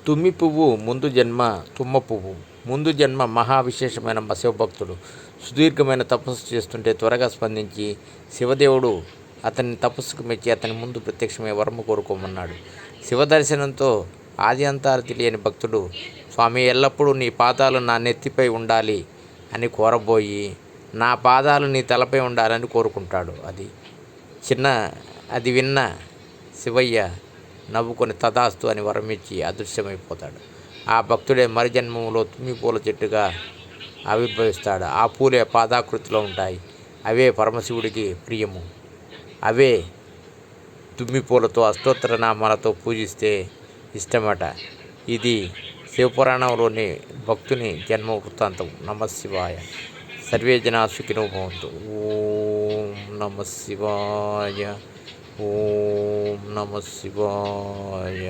తుమ్మి పువ్వు ముందు జన్మ తుమ్మ పువ్వు. ముందు జన్మ మహావిశేషమైన శివభక్తుడు. సుదీర్ఘమైన తపస్సు చేస్తుంటే త్వరగా స్పందించి శివదేవుడు అతని తపస్సుకు మెచ్చి అతని ముందు ప్రత్యక్షమై వరము కోరుకోమన్నాడు. శివదర్శనంతో ఆది అంతాలు తెలియని భక్తుడు, స్వామి ఎల్లప్పుడూ నీ పాదాలు నా నెత్తిపై ఉండాలి అని కోరబోయి, నా పాదాలు నీ తలపై ఉండాలని కోరుకుంటాడు. అది విన్న శివయ్య నవ్వుకొని తదాస్తు అని వరమిచ్చి అదృశ్యమైపోతాడు. ఆ భక్తుడే మరు జన్మంలో తుమ్మి పూల చెట్టుగా ఆవిర్భవిస్తాడు. ఆ పూలే పాదాకృతిలో ఉంటాయి. అవే పరమశివుడికి ప్రియము. అవే తుమ్మి పూలతో అష్టోత్తర నామాలతో పూజిస్తే ఇష్టమట. ఇది శివపురాణంలోని భక్తుని జన్మ వృత్తాంతం. నమఃశివాయ. సర్వే జనా సుఖినో భవంతు. ఓం నమఃశివాయ. ఓం నమఃశివాయ.